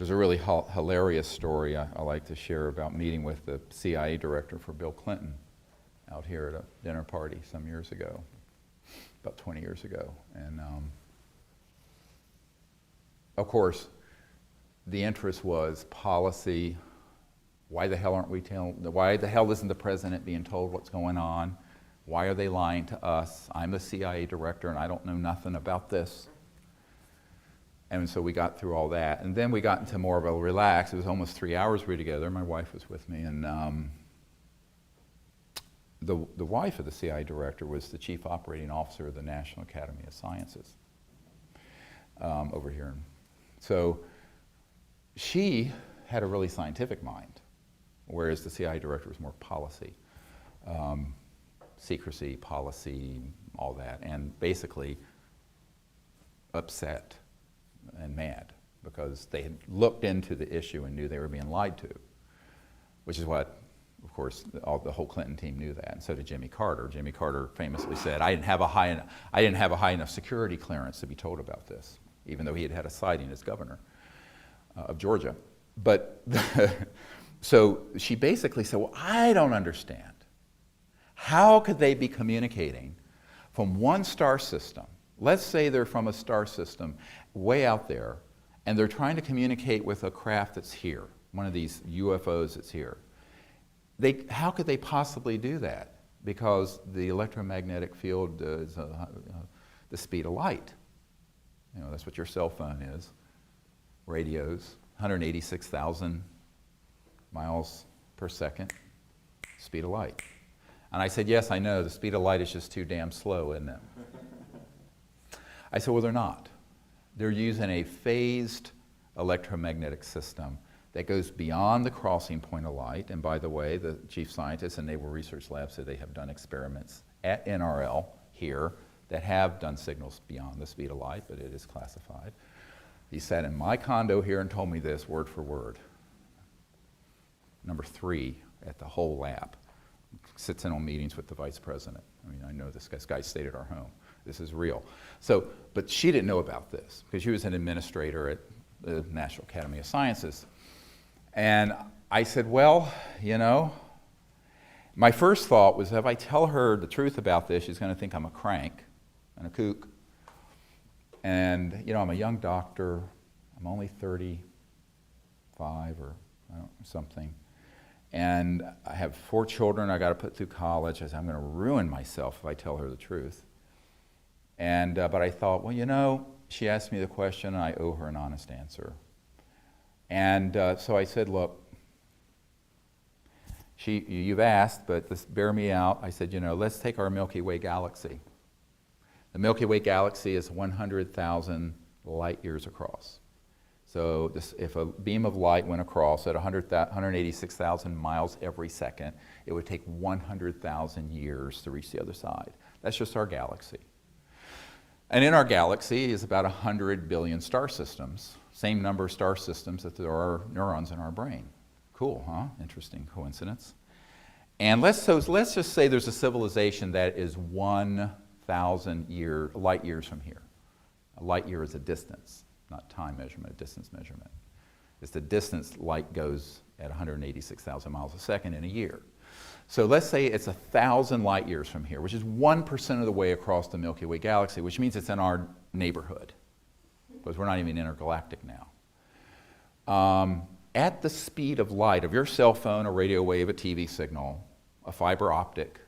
There's a really hilarious story I like to share about meeting with the CIA director for Bill Clinton out here at a dinner party some years ago, about 20 years ago. And of course, the interest was policy. Why the hell why the hell isn't the president being told what's going on? Why are they lying to us? I'm the CIA director and I don't know nothing about this. And so we got through all that. And then we got into more of a relax. It was almost 3 hours we were together. My wife was with me. And the wife of the CIA director was the chief operating officer of the National Academy of Sciences over here. So she had a really scientific mind, whereas the CIA director was more policy. Secrecy, policy, all that. And basically upset and mad because they had looked into the issue and knew they were being lied to, which is what, of course, the whole Clinton team knew that, and so did Jimmy Carter. Jimmy Carter famously said, "I didn't have a high enough security clearance to be told about this," even though he had had a sighting as governor of Georgia. But so she basically said, "Well, I don't understand. How could they be communicating from one star system? Let's say they're from a star system way out there, and they're trying to communicate with a craft that's here, one of these UFOs that's here. How could they possibly do that? Because the electromagnetic field is the speed of light. You know, that's what your cell phone is. Radios, 186,000 miles per second, speed of light." And I said, "Yes, I know, the speed of light is just too damn slow, isn't it?" I said, "Well, they're not. They're using a phased electromagnetic system that goes beyond the crossing point of light." And by the way, the chief scientists in Naval Research Lab said they have done experiments at NRL here that have done signals beyond the speed of light, but it is classified. He sat in my condo here and told me this word for word. Number 3 at the whole lab. Sits in on meetings with the vice president. I mean, I know this guy stayed at our home. This is real. So, but she didn't know about this because she was an administrator at the National Academy of Sciences. And I said, "Well, you know," my first thought was if I tell her the truth about this, she's going to think I'm a crank and a kook. And, you know, I'm a young doctor. I'm only 35 or something. And I have 4 children I got to put through college. I said, I'm going to ruin myself if I tell her the truth. And, but I thought, well, you know, she asked me the question and I owe her an honest answer. And so I said, look, you've asked, but bear me out. I said, you know, let's take our Milky Way galaxy. The Milky Way galaxy is 100,000 light years across. So if a beam of light went across at 186,000 miles every second, it would take 100,000 years to reach the other side. That's just our galaxy. And in our galaxy is about 100 billion star systems, same number of star systems that there are neurons in our brain. Cool, huh? Interesting coincidence. And let's just say there's a civilization that is 1,000 light years from here. A light year is a distance. Not time measurement, a distance measurement. It's the distance light goes at 186,000 miles a second in a year. So let's say it's 1,000 light years from here, which is 1% of the way across the Milky Way galaxy, which means it's in our neighborhood, because we're not even intergalactic now. At the speed of light of your cell phone, a radio wave, a TV signal, a fiber optic,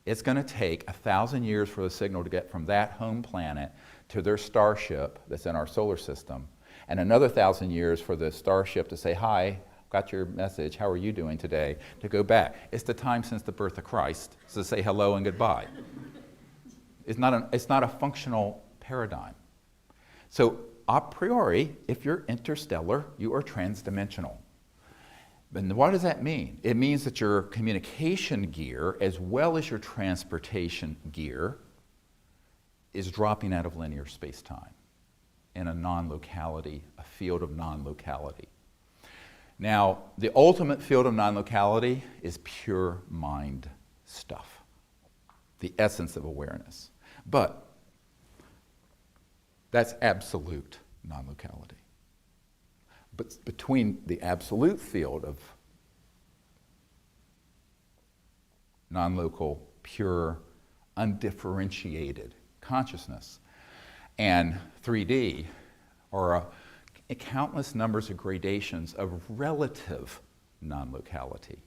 it's going to take 1,000 years for the signal to get from that home planet to their starship that's in our solar system, and another 1,000 years for the starship to say, hi, got your message, how are you doing today, to go back. It's the time since the birth of Christ, so to say hello and goodbye. It's not a functional paradigm. So a priori, if you're interstellar, you are transdimensional. And what does that mean? It means that your communication gear, as well as your transportation gear, is dropping out of linear space-time in a non-locality, a field of non-locality. Now, the ultimate field of non-locality is pure mind stuff, the essence of awareness. But that's absolute non-locality. but between the absolute field of non-local, pure, undifferentiated consciousness and 3D are countless numbers of gradations of relative non-locality.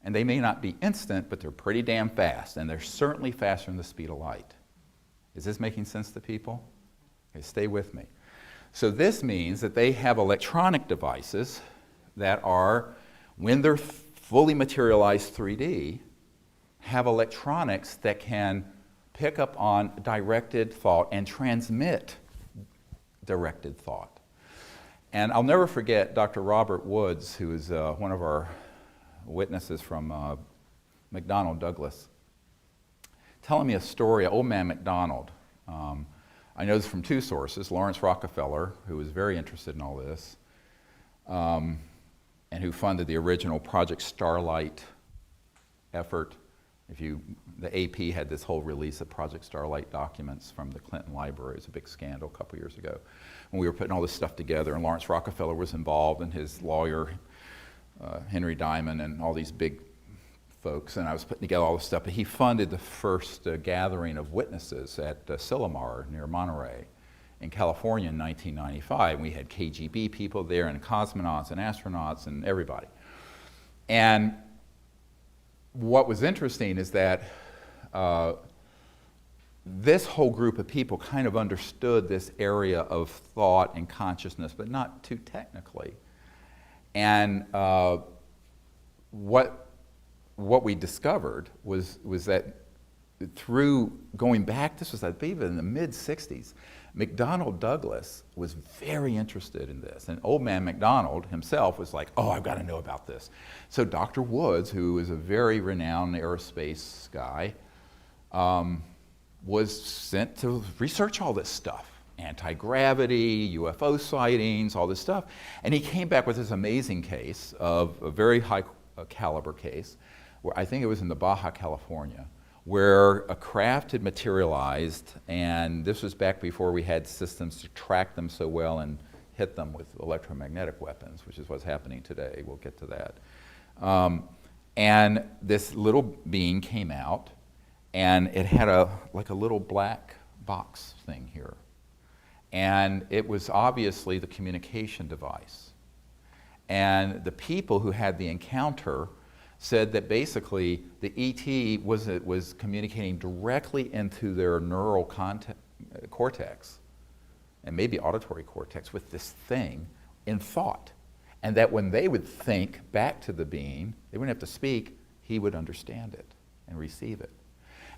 And they may not be instant, but they're pretty damn fast, and they're certainly faster than the speed of light. Is this making sense to people? Okay, stay with me. So this means that they have electronic devices that are, when they're fully materialized 3D, have electronics that can pick up on directed thought and transmit directed thought. And I'll never forget Dr. Robert Woods, who is one of our witnesses from McDonnell Douglas, telling me a story, old man McDonald. I know this from two sources, Lawrence Rockefeller, who was very interested in all this, and who funded the original Project Starlight effort. The AP had this whole release of Project Starlight documents from the Clinton Library. It was a big scandal a couple years ago when we were putting all this stuff together, and Lawrence Rockefeller was involved, and his lawyer, Henry Diamond, and all these big folks, and I was putting together all this stuff, but he funded the first gathering of witnesses at Silomar near Monterey in California in 1995. We had KGB people there, and cosmonauts and astronauts and everybody. And what was interesting is that this whole group of people kind of understood this area of thought and consciousness, but not too technically. And what we discovered was that through going back, this was I believe in the mid-60s, McDonnell Douglas was very interested in this. And old man McDonald himself was like, oh, I've got to know about this. So Dr. Woods, who is a very renowned aerospace guy, was sent to research all this stuff. Anti-gravity, UFO sightings, all this stuff. And he came back with this amazing case of a very high caliber case, where I think it was in the Baja California, where a craft had materialized, and this was back before we had systems to track them so well and hit them with electromagnetic weapons, which is what's happening today. We'll get to that. And this little being came out, and it had like a little black box thing here. And it was obviously the communication device. And the people who had the encounter said that basically the ET was communicating directly into their neural cortex, and maybe auditory cortex, with this thing in thought. And that when they would think back to the being, they wouldn't have to speak, he would understand it and receive it.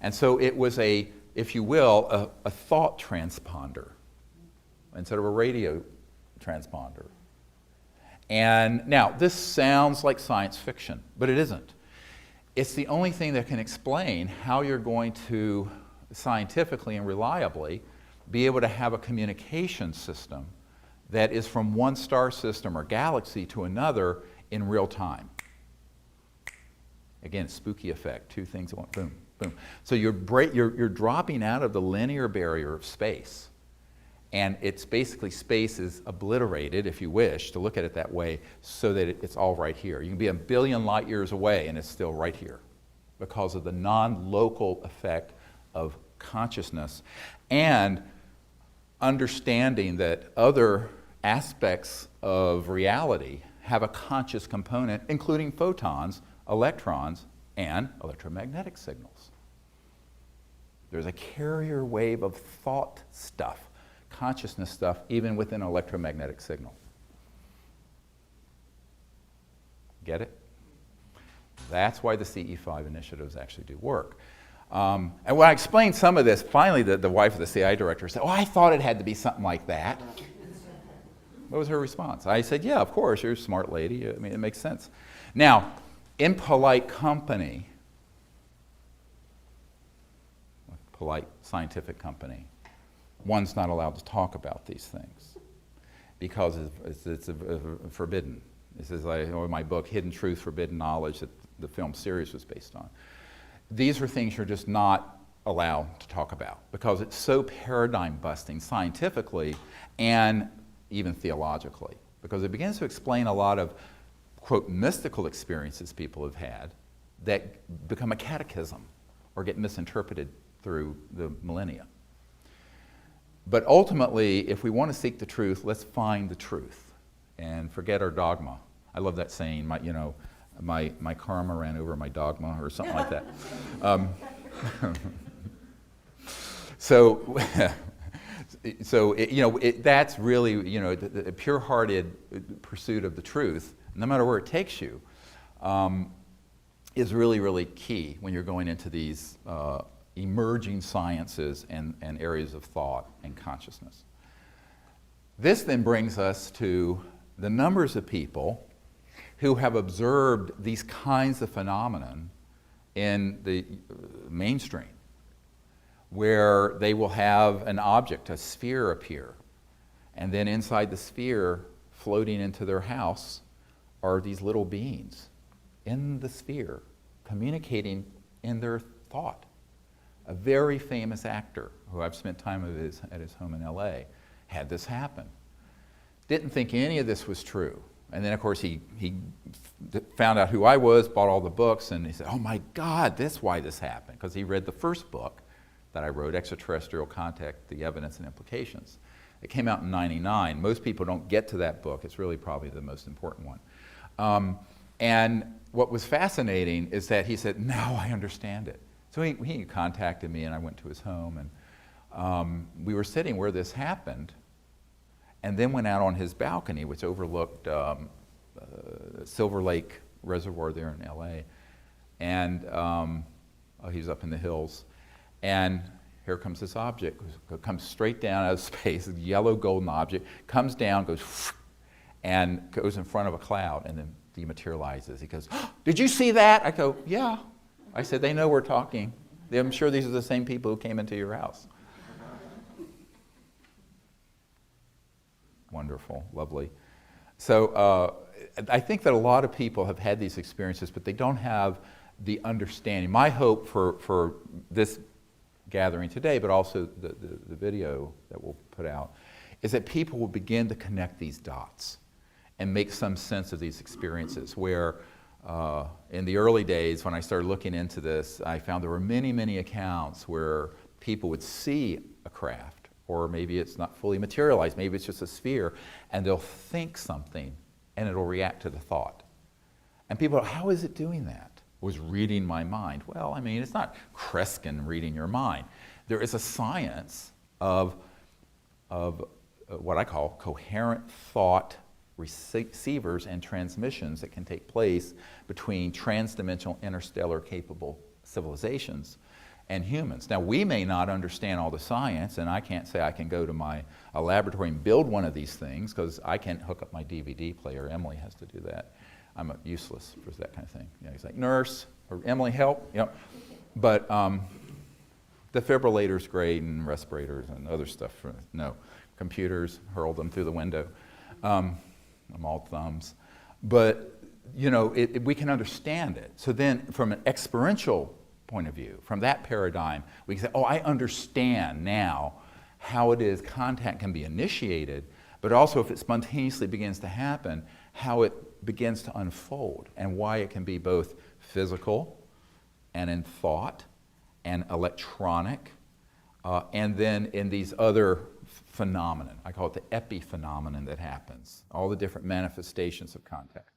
And so it was if you will, a thought transponder instead of a radio transponder. And now, this sounds like science fiction, but it isn't. It's the only thing that can explain how you're going to scientifically and reliably be able to have a communication system that is from one star system or galaxy to another in real time. Again, spooky effect, two things at once, boom, boom. So you're dropping out of the linear barrier of space. And it's basically space is obliterated, if you wish, to look at it that way, so that it's all right here. You can be a billion light years away and it's still right here because of the non-local effect of consciousness and understanding that other aspects of reality have a conscious component, including photons, electrons, and electromagnetic signals. There's a carrier wave of thought stuff, consciousness stuff, even within an electromagnetic signal. Get it? That's why the CE5 initiatives actually do work. And when I explained some of this, finally the wife of the CIA director said, oh, I thought it had to be something like that. What was her response? I said, yeah, of course, you're a smart lady. I mean, it makes sense. Now, in polite company, polite scientific company, one's not allowed to talk about these things because it's forbidden. This is like my book, Hidden Truth, Forbidden Knowledge, that the film series was based on. These are things you're just not allowed to talk about because it's so paradigm busting scientifically and even theologically. because it begins to explain a lot of, quote, mystical experiences people have had that become a catechism or get misinterpreted through the millennia. But ultimately, if we want to seek the truth, let's find the truth and forget our dogma. I love that saying, my karma ran over my dogma, or something like that. That's really, the pure-hearted pursuit of the truth, no matter where it takes you, is really, really key when you're going into these emerging sciences and areas of thought and consciousness. This then brings us to the numbers of people who have observed these kinds of phenomenon in the mainstream, where they will have an object, a sphere, appear, and then inside the sphere, floating into their house, are these little beings in the sphere, communicating in their thought. A very famous actor, who I've spent time at his home in LA, had this happen. Didn't think any of this was true. And then, of course, he found out who I was, bought all the books, and he said, oh my God, that's why this happened. Because he read the first book that I wrote, Extraterrestrial Contact, The Evidence and Implications. It came out in '99. Most people don't get to that book. It's really probably the most important one. And what was fascinating is that he said, now I understand it. So he contacted me, and I went to his home, and we were sitting where this happened, and then went out on his balcony, which overlooked Silver Lake Reservoir there in LA. And he's up in the hills. And here comes this object, comes straight down out of space, a yellow golden object, comes down, goes, and goes in front of a cloud, and then dematerializes. He goes, oh, did you see that? I go, yeah. I said, they know we're talking. I'm sure these are the same people who came into your house. Wonderful, lovely. So I think that a lot of people have had these experiences, but they don't have the understanding. My hope for this gathering today, but also the video that we'll put out, is that people will begin to connect these dots and make some sense of these experiences, where in the early days when I started looking into this, I found there were many, many accounts where people would see a craft, or maybe it's not fully materialized, maybe it's just a sphere, and they'll think something and it'll react to the thought. And people are, how is it doing that? It was reading my mind. Well, I mean, it's not Kreskin reading your mind. There is a science of what I call coherent thought receivers and transmissions that can take place between transdimensional interstellar capable civilizations and humans. Now, we may not understand all the science, and I can't say I can go to a laboratory and build one of these things, because I can't hook up my DVD player. Emily has to do that. I'm useless for that kind of thing. He's like, nurse, or Emily, help. But defibrillators, great, and respirators and other stuff. No, computers, hurl them through the window. I'm all thumbs. But, we can understand it. So then, from an experiential point of view, from that paradigm, we can say, oh, I understand now how it is contact can be initiated, but also if it spontaneously begins to happen, how it begins to unfold, and why it can be both physical and in thought and electronic, and then in these other phenomenon. I call it the epiphenomenon that happens, all the different manifestations of contact.